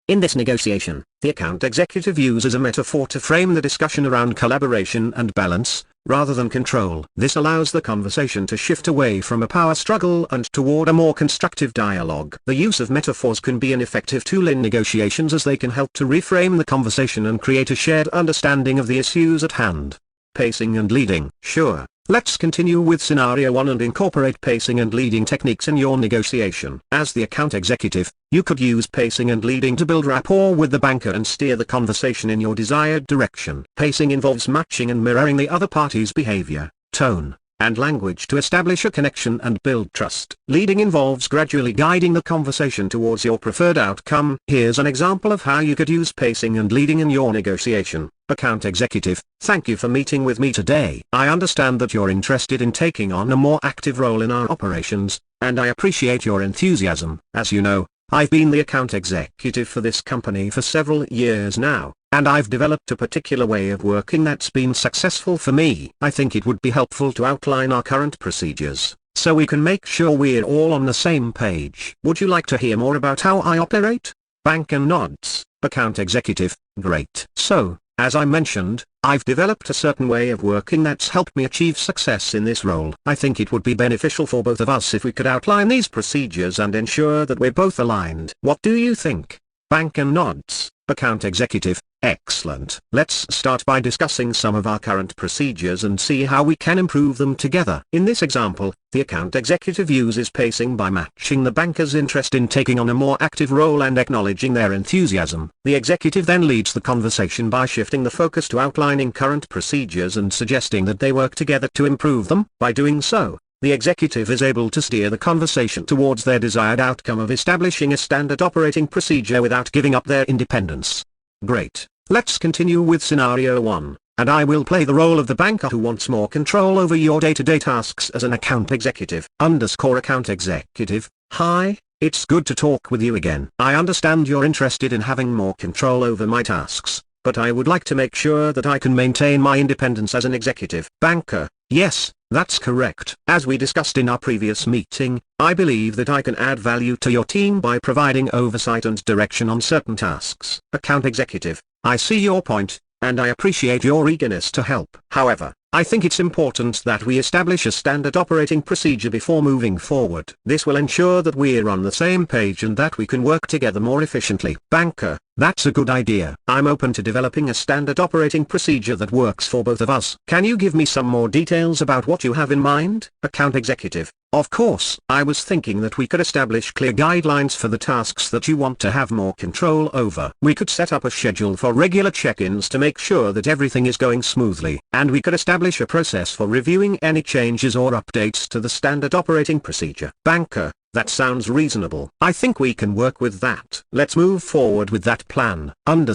In this negotiation, the account executive uses a metaphor to frame the discussion around collaboration and balance, rather than control. This allows the conversation to shift away from a power struggle and toward a more constructive dialogue. The use of metaphors can be an effective tool in negotiations as they can help to reframe the conversation and create a shared understanding of the issues at hand. Pacing and leading. Sure. Let's continue with scenario 1 and incorporate pacing and leading techniques in your negotiation. As the account executive, you could use pacing and leading to build rapport with the banker and steer the conversation in your desired direction. Pacing involves matching and mirroring the other party's behavior, tone, and language to establish a connection and build trust. Leading involves gradually guiding the conversation towards your preferred outcome. Here's an example of how you could use pacing and leading in your negotiation. Account executive, thank you for meeting with me today. I understand that you're interested in taking on a more active role in our operations, and I appreciate your enthusiasm. As you know, I've been the account executive for this company for several years now, and I've developed a particular way of working that's been successful for me. I think it would be helpful to outline our current procedures, so we can make sure we're all on the same page. Would you like to hear more about how I operate? Banker nods. Account executive, great. So, as I mentioned, I've developed a certain way of working that's helped me achieve success in this role. I think it would be beneficial for both of us if we could outline these procedures and ensure that we're both aligned. What do you think? Banker nods. Account executive, excellent. Let's start by discussing some of our current procedures and see how we can improve them together. In this example, the account executive uses pacing by matching the banker's interest in taking on a more active role and acknowledging their enthusiasm. The executive then leads the conversation by shifting the focus to outlining current procedures and suggesting that they work together to improve them. By doing so, the executive is able to steer the conversation towards their desired outcome of establishing a standard operating procedure without giving up their independence. Great. Let's continue with scenario 1, and I will play the role of the banker who wants more control over your day-to-day tasks as an account executive. Account executive, hi, it's good to talk with you again. I understand you're interested in having more control over my tasks, but I would like to make sure that I can maintain my independence as an executive. Banker, yes, that's correct. As we discussed in our previous meeting, I believe that I can add value to your team by providing oversight and direction on certain tasks. Account executive, I see your point, and I appreciate your eagerness to help. However, I think it's important that we establish a standard operating procedure before moving forward. This will ensure that we're on the same page and that we can work together more efficiently. Banker, that's a good idea. I'm open to developing a standard operating procedure that works for both of us. Can you give me some more details about what you have in mind? Account executive, of course. I was thinking that we could establish clear guidelines for the tasks that you want to have more control over. We could set up a schedule for regular check-ins to make sure that everything is going smoothly, and we could establish a process for reviewing any changes or updates to the standard operating procedure. Banker, that sounds reasonable. I think we can work with that. Let's move forward with that plan.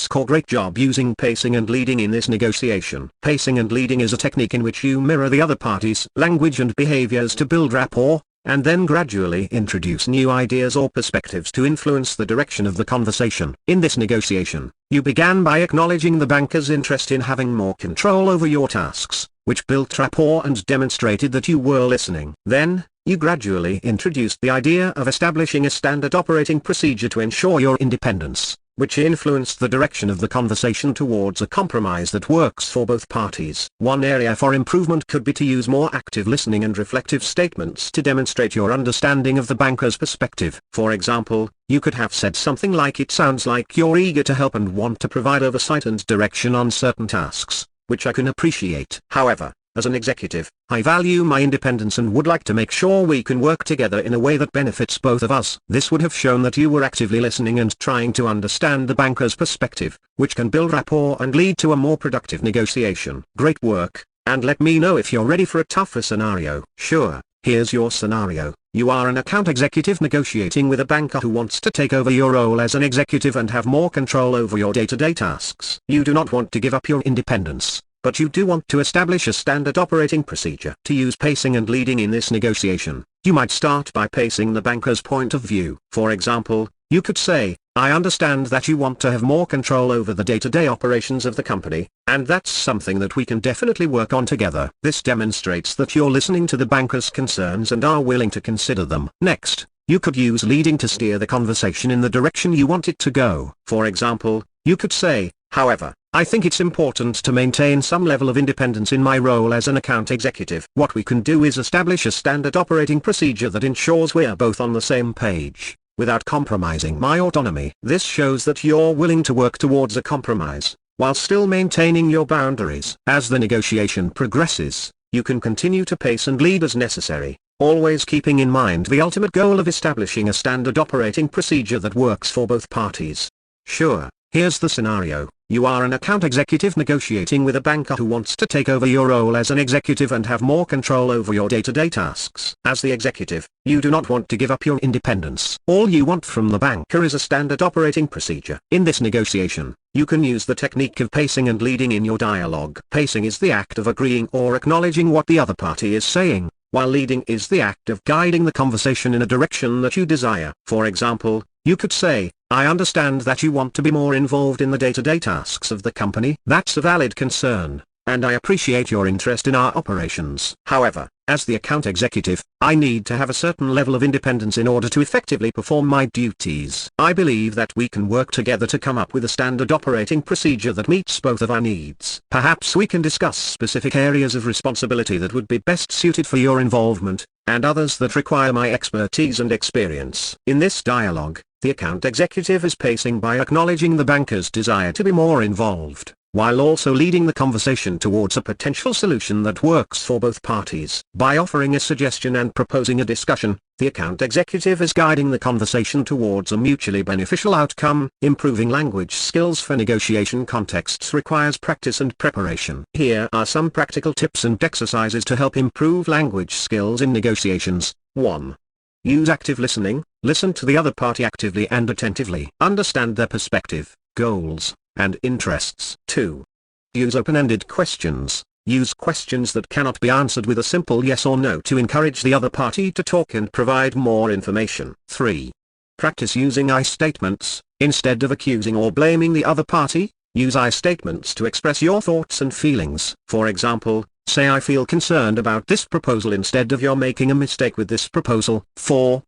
Great job using pacing and leading in this negotiation. Pacing and leading is a technique in which you mirror the other party's language and behaviors to build rapport, and then gradually introduce new ideas or perspectives to influence the direction of the conversation. In this negotiation, you began by acknowledging the banker's interest in having more control over your tasks, which built rapport and demonstrated that you were listening. Then, you gradually introduced the idea of establishing a standard operating procedure to ensure your independence, which influenced the direction of the conversation towards a compromise that works for both parties. One area for improvement could be to use more active listening and reflective statements to demonstrate your understanding of the banker's perspective. For example, you could have said something like, "It sounds like you're eager to help and want to provide oversight and direction on certain tasks, which I can appreciate. However, as an executive, I value my independence and would like to make sure we can work together in a way that benefits both of us." This would have shown that you were actively listening and trying to understand the banker's perspective, which can build rapport and lead to a more productive negotiation. Great work, and let me know if you're ready for a tougher scenario. Sure, here's your scenario. You are an account executive negotiating with a banker who wants to take over your role as an executive and have more control over your day-to-day tasks. You do not want to give up your independence, but you do want to establish a standard operating procedure. To use pacing and leading in this negotiation, you might start by pacing the banker's point of view. For example, you could say, "I understand that you want to have more control over the day-to-day operations of the company, and that's something that we can definitely work on together." This demonstrates that you're listening to the banker's concerns and are willing to consider them. Next, you could use leading to steer the conversation in the direction you want it to go. For example, you could say, however, I think it's important to maintain some level of independence in my role as an account executive. What we can do is establish a standard operating procedure that ensures we're both on the same page, without compromising my autonomy. This shows that you're willing to work towards a compromise, while still maintaining your boundaries. As the negotiation progresses, you can continue to pace and lead as necessary, always keeping in mind the ultimate goal of establishing a standard operating procedure that works for both parties. Sure, here's the scenario. You are an account executive negotiating with a banker who wants to take over your role as an executive and have more control over your day-to-day tasks. As the executive, you do not want to give up your independence. All you want from the banker is a standard operating procedure. In this negotiation, you can use the technique of pacing and leading in your dialogue. Pacing is the act of agreeing or acknowledging what the other party is saying, while leading is the act of guiding the conversation in a direction that you desire. For example, you could say, I understand that you want to be more involved in the day-to-day tasks of the company. That's a valid concern, and I appreciate your interest in our operations. However, as the account executive, I need to have a certain level of independence in order to effectively perform my duties. I believe that we can work together to come up with a standard operating procedure that meets both of our needs. Perhaps we can discuss specific areas of responsibility that would be best suited for your involvement, and others that require my expertise and experience. In this dialogue, the account executive is pacing by acknowledging the banker's desire to be more involved, while also leading the conversation towards a potential solution that works for both parties. By offering a suggestion and proposing a discussion, the account executive is guiding the conversation towards a mutually beneficial outcome. Improving language skills for negotiation contexts requires practice and preparation. Here are some practical tips and exercises to help improve language skills in negotiations. 1. Use active listening. Listen to the other party actively and attentively. Understand their perspective, goals, and interests. 2. Use open-ended questions. Use questions that cannot be answered with a simple yes or no to encourage the other party to talk and provide more information. 3. Practice using I statements. Instead of accusing or blaming the other party, use I statements to express your thoughts and feelings. For example, say I feel concerned about this proposal instead of you're making a mistake with this proposal. 4.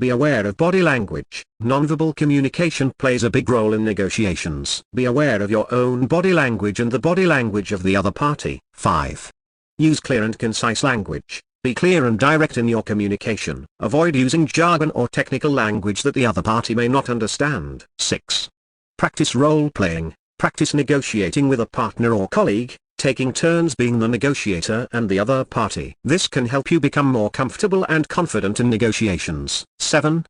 Be aware of body language. Nonverbal communication plays a big role in negotiations. Be aware of your own body language and the body language of the other party. 5. Use clear and concise language. Be clear and direct in your communication. Avoid using jargon or technical language that the other party may not understand. 6. Practice role-playing. Practice negotiating with a partner or colleague, taking turns being the negotiator and the other party. This can help you become more comfortable and confident in negotiations. 7.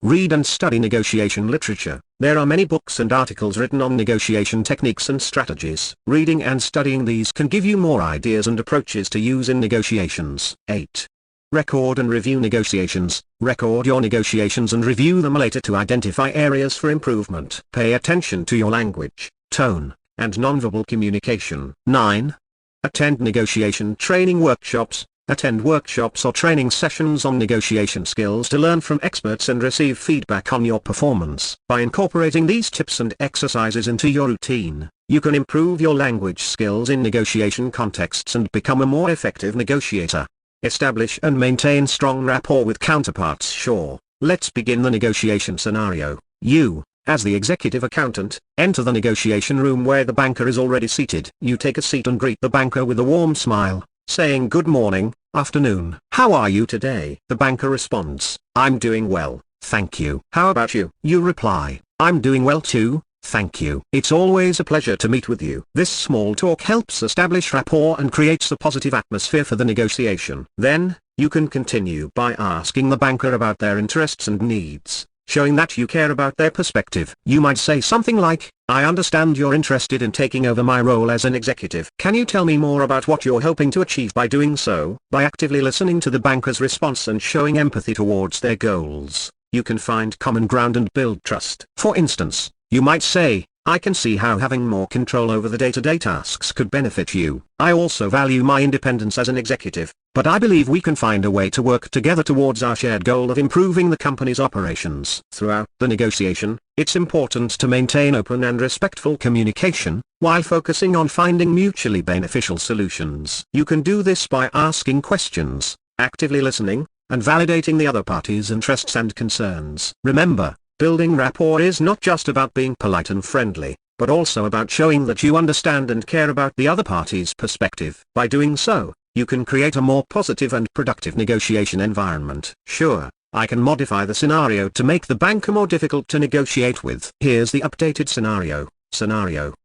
Read and study negotiation literature. There are many books and articles written on negotiation techniques and strategies. Reading and studying these can give you more ideas and approaches to use in negotiations. 8. Record and review negotiations. Record your negotiations and review them later to identify areas for improvement. Pay attention to your language, tone, and nonverbal communication. 9. Attend negotiation training workshops. Attend workshops or training sessions on negotiation skills to learn from experts and receive feedback on your performance. By incorporating these tips and exercises into your routine, you can improve your language skills in negotiation contexts and become a more effective negotiator. Establish and maintain strong rapport with counterparts. Sure, let's begin the negotiation scenario. You, as the executive accountant, enter the negotiation room where the banker is already seated. You take a seat and greet the banker with a warm smile, saying good morning, afternoon. How are you today? The banker responds, I'm doing well, thank you. How about you? You reply, I'm doing well too, thank you. It's always a pleasure to meet with you. This small talk helps establish rapport and creates a positive atmosphere for the negotiation. Then, you can continue by asking the banker about their interests and needs, showing that you care about their perspective. You might say something like, I understand you're interested in taking over my role as an executive. Can you tell me more about what you're hoping to achieve by doing so? By actively listening to the banker's response and showing empathy towards their goals, you can find common ground and build trust. For instance, you might say, I can see how having more control over the day-to-day tasks could benefit you. I also value my independence as an executive, but I believe we can find a way to work together towards our shared goal of improving the company's operations. Throughout the negotiation, it's important to maintain open and respectful communication, while focusing on finding mutually beneficial solutions. You can do this by asking questions, actively listening, and validating the other party's interests and concerns. Remember, building rapport is not just about being polite and friendly, but also about showing that you understand and care about the other party's perspective. By doing so, you can create a more positive and productive negotiation environment. Sure, I can modify the scenario to make the banker more difficult to negotiate with. Here's the updated scenario.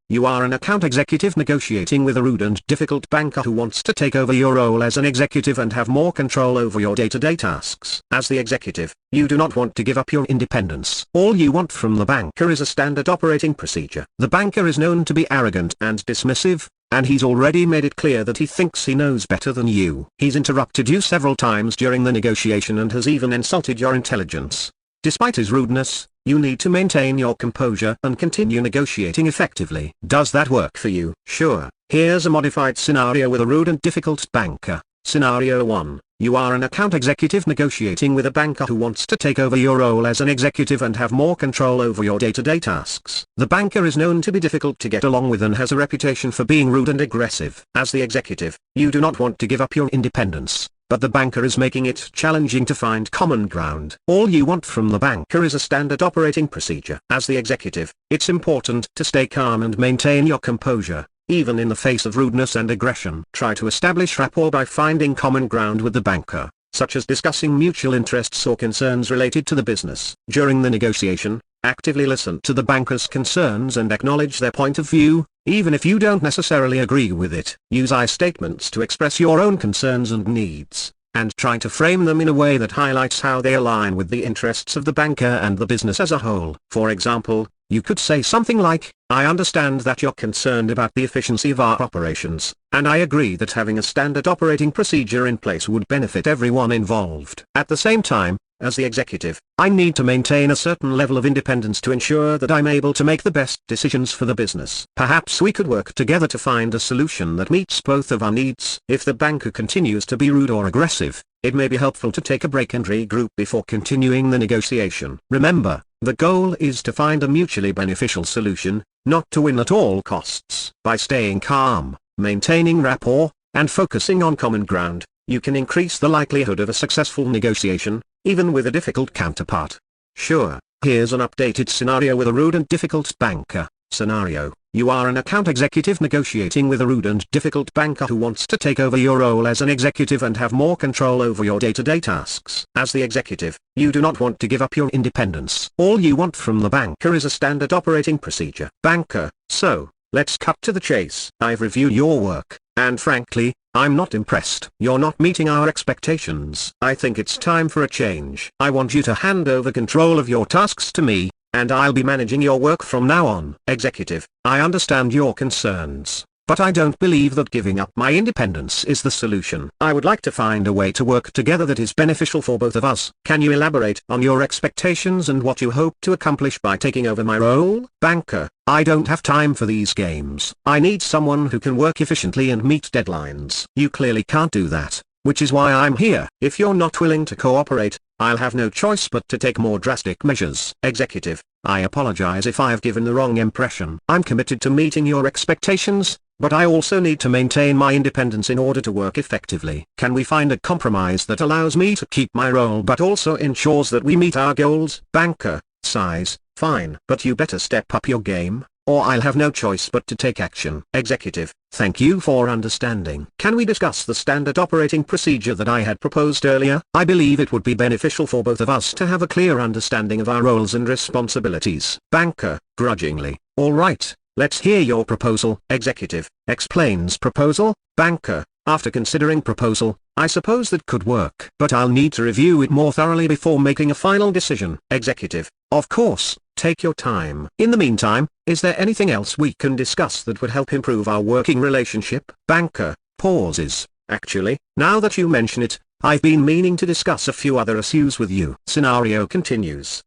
You are an account executive negotiating with a rude and difficult banker who wants to take over your role as an executive and have more control over your day-to-day tasks. As the executive, you do not want to give up your independence. All you want from the banker is a standard operating procedure. The banker is known to be arrogant and dismissive, and he's already made it clear that he thinks he knows better than you. He's interrupted you several times during the negotiation and has even insulted your intelligence. Despite his rudeness, you need to maintain your composure and continue negotiating effectively. Does that work for you? Sure. Here's a modified scenario with a rude and difficult banker. Scenario 1. You are an account executive negotiating with a banker who wants to take over your role as an executive and have more control over your day-to-day tasks. The banker is known to be difficult to get along with and has a reputation for being rude and aggressive. As the executive, you do not want to give up your independence, but the banker is making it challenging to find common ground. All you want from the banker is a standard operating procedure. As the executive, it's important to stay calm and maintain your composure, even in the face of rudeness and aggression. Try to establish rapport by finding common ground with the banker, such as discussing mutual interests or concerns related to the business. During the negotiation, actively listen to the banker's concerns and acknowledge their point of view, even if you don't necessarily agree with it. Use I statements to express your own concerns and needs, and try to frame them in a way that highlights how they align with the interests of the banker and the business as a whole. For example, you could say something like, "I understand that you're concerned about the efficiency of our operations, and I agree that having a standard operating procedure in place would benefit everyone involved. At the same time, as the executive, I need to maintain a certain level of independence to ensure that I'm able to make the best decisions for the business. Perhaps we could work together to find a solution that meets both of our needs." If the banker continues to be rude or aggressive, it may be helpful to take a break and regroup before continuing the negotiation. Remember, the goal is to find a mutually beneficial solution, not to win at all costs. By staying calm, maintaining rapport, and focusing on common ground, you can increase the likelihood of a successful negotiation, even with a difficult counterpart. Sure, here's an updated scenario with a rude and difficult banker. Scenario: you are an account executive negotiating with a rude and difficult banker who wants to take over your role as an executive and have more control over your day-to-day tasks. As the executive, you do not want to give up your independence. All you want from the banker is a standard operating procedure. Banker: so, let's cut to the chase. I've reviewed your work, and frankly, I'm not impressed. You're not meeting our expectations. I think it's time for a change. I want you to hand over control of your tasks to me, and I'll be managing your work from now on. Executive: I understand your concerns, but I don't believe that giving up my independence is the solution. I would like to find a way to work together that is beneficial for both of us. Can you elaborate on your expectations and what you hope to accomplish by taking over my role? Banker: I don't have time for these games. I need someone who can work efficiently and meet deadlines. You clearly can't do that, which is why I'm here. If you're not willing to cooperate, I'll have no choice but to take more drastic measures. Executive: I apologize if I've given the wrong impression. I'm committed to meeting your expectations, but I also need to maintain my independence in order to work effectively. Can we find a compromise that allows me to keep my role but also ensures that we meet our goals? Banker: sighs, fine. But you better step up your game, or I'll have no choice but to take action. Executive: thank you for understanding. Can we discuss the standard operating procedure that I had proposed earlier? I believe it would be beneficial for both of us to have a clear understanding of our roles and responsibilities. Banker: grudgingly, all right, let's hear your proposal. Executive: explains proposal. Banker: after considering proposal, I suppose that could work. But I'll need to review it more thoroughly before making a final decision. Executive: of course, take your time. In the meantime, is there anything else we can discuss that would help improve our working relationship? Banker: pauses. Actually, now that you mention it, I've been meaning to discuss a few other issues with you. Scenario continues.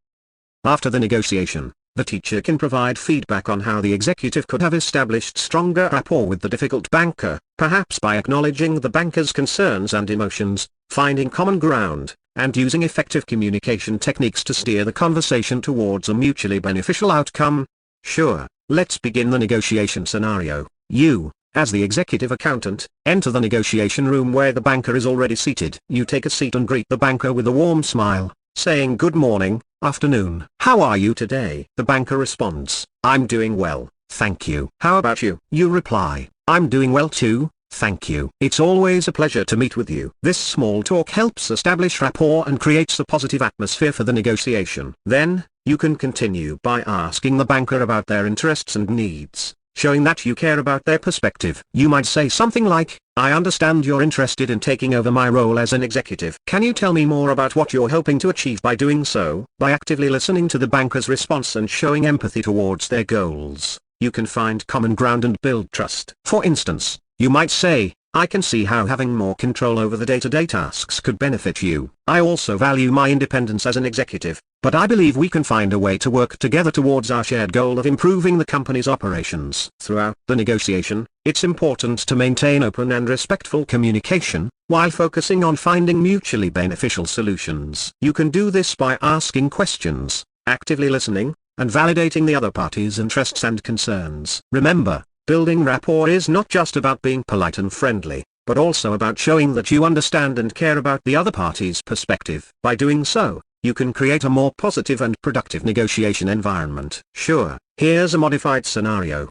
After the negotiation, the teacher can provide feedback on how the executive could have established stronger rapport with the difficult banker, perhaps by acknowledging the banker's concerns and emotions, finding common ground, and using effective communication techniques to steer the conversation towards a mutually beneficial outcome. Sure, let's begin the negotiation scenario. You, As the executive accountant, enter the negotiation room where the banker is already seated. You take a seat and greet the banker with a warm smile, saying good morning, afternoon. How are you today? The banker responds, I'm doing well, thank you. How about you? You reply, I'm doing well too, thank you. It's always a pleasure to meet with you. This small talk helps establish rapport and creates a positive atmosphere for the negotiation. Then, you can continue by asking the banker about their interests and needs, showing that you care about their perspective. You might say something like, I understand you're interested in taking over my role as an executive. Can you tell me more about what you're hoping to achieve by doing so? By actively listening to the banker's response and showing empathy towards their goals, you can find common ground and build trust. For instance, you might say, I can see how having more control over the day-to-day tasks could benefit you. I also value my independence as an executive, but I believe we can find a way to work together towards our shared goal of improving the company's operations. Throughout the negotiation, it's important to maintain open and respectful communication, while focusing on finding mutually beneficial solutions. You can do this by asking questions, actively listening, and validating the other party's interests and concerns. Remember, building rapport is not just about being polite and friendly, but also about showing that you understand and care about the other party's perspective. By doing so, you can create a more positive and productive negotiation environment. Sure, here's a modified scenario.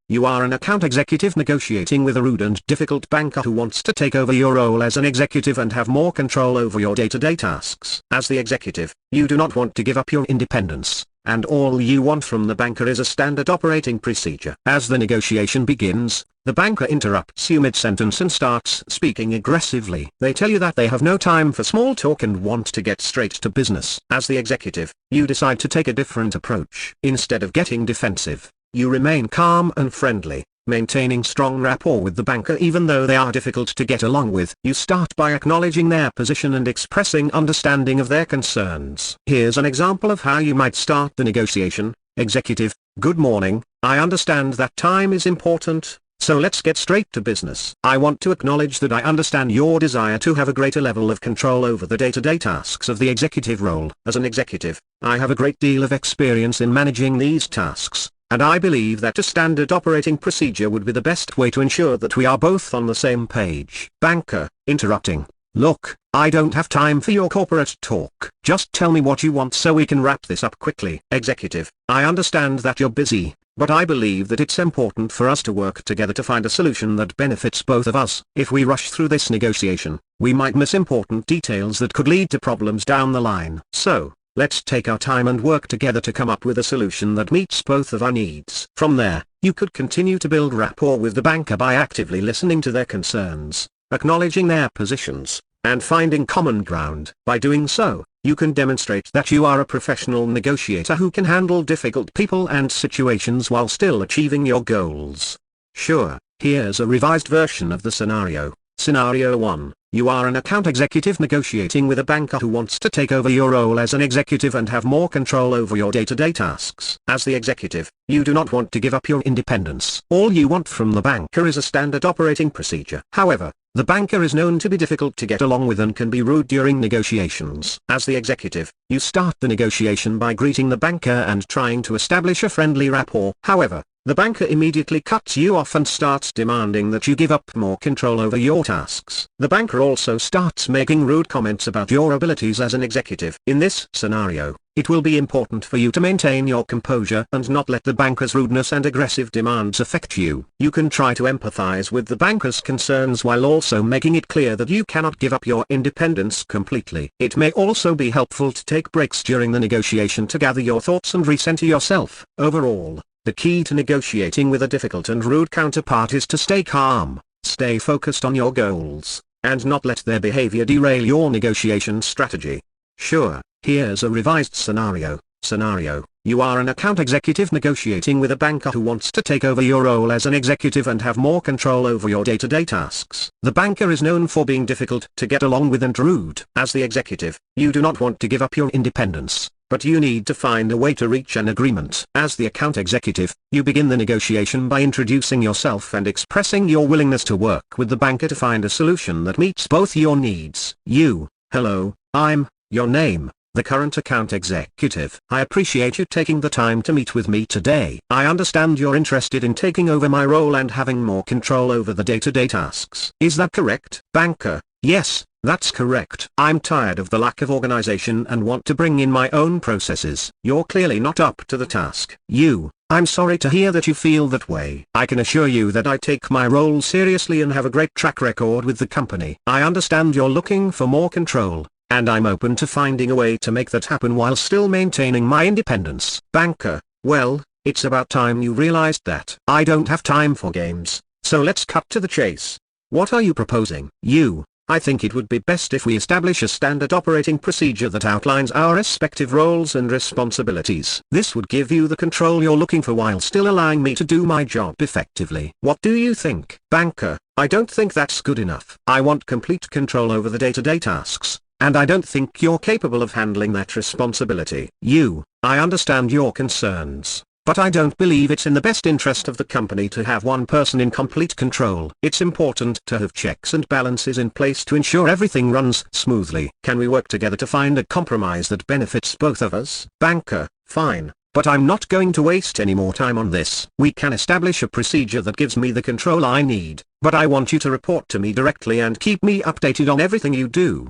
You are an account executive negotiating with a rude and difficult banker who wants to take over your role as an executive and have more control over your day-to-day tasks. As the executive, you do not want to give up your independence, and all you want from the banker is a standard operating procedure. As the negotiation begins, the banker interrupts you mid-sentence and starts speaking aggressively. They tell you that they have no time for small talk and want to get straight to business. As the executive, you decide to take a different approach. Instead of getting defensive, you remain calm and friendly, maintaining strong rapport with the banker even though they are difficult to get along with. You start by acknowledging their position and expressing understanding of their concerns. Here's an example of how you might start the negotiation. Executive, good morning, I understand that time is important, so let's get straight to business. I want to acknowledge that I understand your desire to have a greater level of control over the day-to-day tasks of the executive role. As an executive, I have a great deal of experience in managing these tasks, and I believe that a standard operating procedure would be the best way to ensure that we are both on the same page. Banker, interrupting, look, I don't have time for your corporate talk. Just tell me what you want so we can wrap this up quickly. Executive, I understand that you're busy, but I believe that it's important for us to work together to find a solution that benefits both of us. If we rush through this negotiation, we might miss important details that could lead to problems down the line. So, let's take our time and work together to come up with a solution that meets both of our needs. From there, you could continue to build rapport with the banker by actively listening to their concerns, acknowledging their positions, and finding common ground. By doing so, you can demonstrate that you are a professional negotiator who can handle difficult people and situations while still achieving your goals. Sure, here's a revised version of the scenario. Scenario 1. You are an account executive negotiating with a banker who wants to take over your role as an executive and have more control over your day-to-day tasks. As the executive, you do not want to give up your independence. All you want from the banker is a standard operating procedure. However, the banker is known to be difficult to get along with and can be rude during negotiations. As the executive, you start the negotiation by greeting the banker and trying to establish a friendly rapport. However, the banker immediately cuts you off and starts demanding that you give up more control over your tasks. The banker also starts making rude comments about your abilities as an executive. In this scenario, it will be important for you to maintain your composure and not let the banker's rudeness and aggressive demands affect you. You can try to empathize with the banker's concerns while also making it clear that you cannot give up your independence completely. It may also be helpful to take breaks during the negotiation to gather your thoughts and recenter yourself. Overall, the key to negotiating with a difficult and rude counterpart is to stay calm, stay focused on your goals, and not let their behavior derail your negotiation strategy. Sure, here's a revised scenario. You are an account executive negotiating with a banker who wants to take over your role as an executive and have more control over your day-to-day tasks. The banker is known for being difficult to get along with and rude. As the executive, you do not want to give up your independence, but you need to find a way to reach an agreement. As the account executive, you begin the negotiation by introducing yourself and expressing your willingness to work with the banker to find a solution that meets both your needs. Hello, I'm, your name. the current account executive. I appreciate you taking the time to meet with me today. I understand you're interested in taking over my role and having more control over the day-to-day tasks. Is that correct? Banker: Yes, that's correct. I'm tired of the lack of organization and want to bring in my own processes. You're clearly not up to the task. I'm sorry to hear that you feel that way. I can assure you that I take my role seriously and have a great track record with the company. I understand you're looking for more control, and I'm open to finding a way to make that happen while still maintaining my independence. Banker: Well, it's about time you realized that. I don't have time for games, so let's cut to the chase. What are you proposing? I think it would be best if we establish a standard operating procedure that outlines our respective roles and responsibilities. This would give you the control you're looking for while still allowing me to do my job effectively. What do you think? Banker: I don't think that's good enough. I want complete control over the day-to-day tasks, and I don't think you're capable of handling that responsibility. I understand your concerns, but I don't believe it's in the best interest of the company to have one person in complete control. It's important to have checks and balances in place to ensure everything runs smoothly. Can we work together to find a compromise that benefits both of us? Banker: Fine, but I'm not going to waste any more time on this. We can establish a procedure that gives me the control I need, but I want you to report to me directly and keep me updated on everything you do.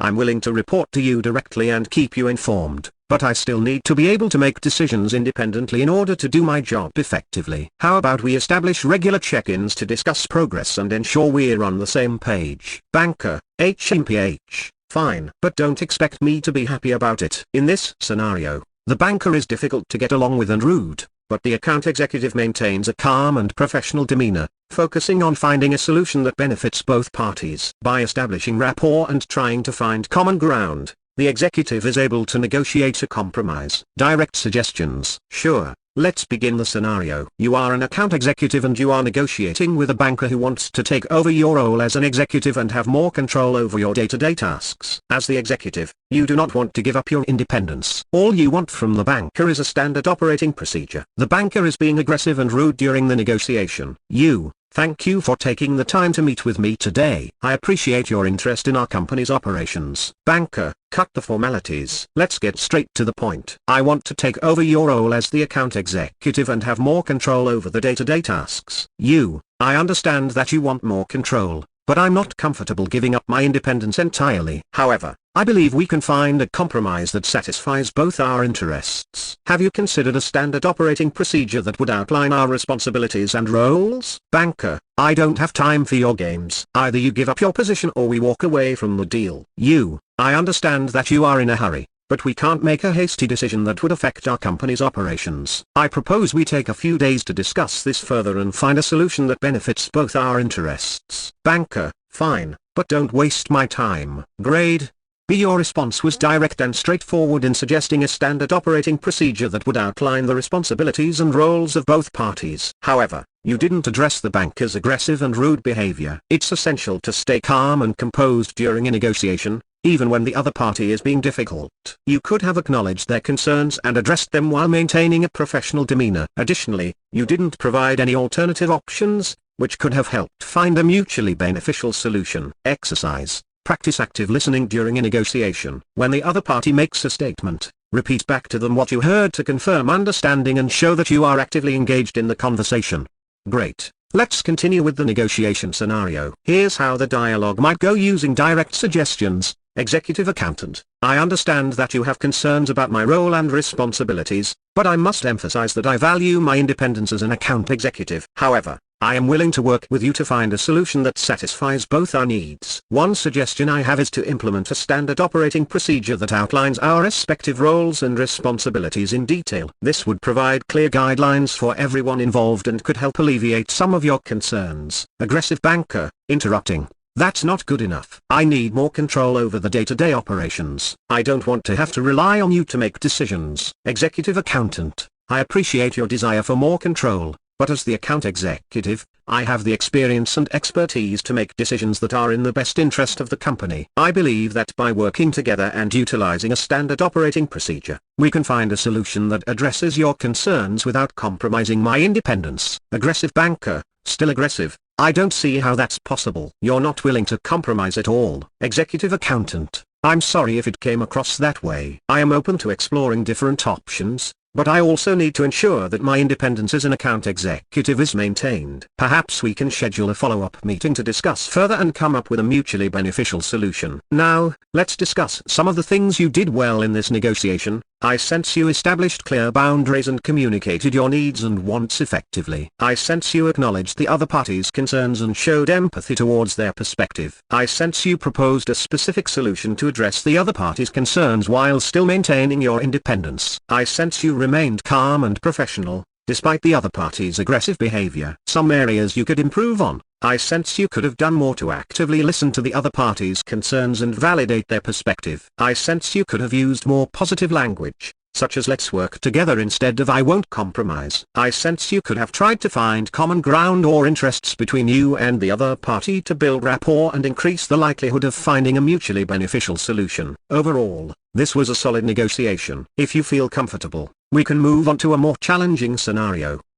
I'm willing to report to you directly and keep you informed, but I still need to be able to make decisions independently in order to do my job effectively. How about we establish regular check-ins to discuss progress and ensure we're on the same page? Banker: Fine, but don't expect me to be happy about it. In this scenario, the banker is difficult to get along with and rude, but the account executive maintains a calm and professional demeanor, focusing on finding a solution that benefits both parties. By establishing rapport and trying to find common ground, the executive is able to negotiate a compromise. Direct suggestions: Sure, let's begin the scenario. You are an account executive and you are negotiating with a banker who wants to take over your role as an executive and have more control over your day-to-day tasks. As the executive, you do not want to give up your independence. All you want from the banker is a standard operating procedure. The banker is being aggressive and rude during the negotiation. Thank you for taking the time to meet with me today. I appreciate your interest in our company's operations. Banker: Cut the formalities. Let's get straight to the point. I want to take over your role as the account executive and have more control over the day-to-day tasks. I understand that you want more control, but I'm not comfortable giving up my independence entirely. However, I believe we can find a compromise that satisfies both our interests. Have you considered a standard operating procedure that would outline our responsibilities and roles? Banker: I don't have time for your games. Either you give up your position or we walk away from the deal. I understand that you are in a hurry, but we can't make a hasty decision that would affect our company's operations. I propose we take a few days to discuss this further and find a solution that benefits both our interests. Banker: Fine, but don't waste my time. Grade B. Your response was direct and straightforward in suggesting a standard operating procedure that would outline the responsibilities and roles of both parties. However, you didn't address the banker's aggressive and rude behavior. It's essential to stay calm and composed during a negotiation, even when the other party is being difficult. You could have acknowledged their concerns and addressed them while maintaining a professional demeanor. Additionally, you didn't provide any alternative options, which could have helped find a mutually beneficial solution. Exercise: Practice active listening during a negotiation. When the other party makes a statement, repeat back to them what you heard to confirm understanding and show that you are actively engaged in the conversation. Great. Let's continue with the negotiation scenario. Here's how the dialogue might go using direct suggestions. Executive Accountant: I understand that you have concerns about my role and responsibilities, but I must emphasize that I value my independence as an account executive. However, I am willing to work with you to find a solution that satisfies both our needs. One suggestion I have is to implement a standard operating procedure that outlines our respective roles and responsibilities in detail. This would provide clear guidelines for everyone involved and could help alleviate some of your concerns. Aggressive Banker: Interrupting: That's not good enough. I need more control over the day-to-day operations. I don't want to have to rely on you to make decisions. Executive Accountant: I appreciate your desire for more control, but as the account executive, I have the experience and expertise to make decisions that are in the best interest of the company. I believe that by working together and utilizing a standard operating procedure, we can find a solution that addresses your concerns without compromising my independence. Aggressive Banker: Still aggressive? I don't see how that's possible. You're not willing to compromise at all. Executive Accountant: I'm sorry if it came across that way. I am open to exploring different options, but I also need to ensure that my independence as an account executive is maintained. Perhaps we can schedule a follow-up meeting to discuss further and come up with a mutually beneficial solution. Now, let's discuss some of the things you did well in this negotiation. I sense you established clear boundaries and communicated your needs and wants effectively. I sense you acknowledged the other party's concerns and showed empathy towards their perspective. I sense you proposed a specific solution to address the other party's concerns while still maintaining your independence. I sense you remained calm and professional, despite the other party's aggressive behavior. Some areas you could improve on. I sense you could have done more to actively listen to the other party's concerns and validate their perspective. I sense you could have used more positive language, such as "let's work together" instead of "I won't compromise." I sense you could have tried to find common ground or interests between you and the other party to build rapport and increase the likelihood of finding a mutually beneficial solution. Overall, this was a solid negotiation. If you feel comfortable, we can move on to a more challenging scenario.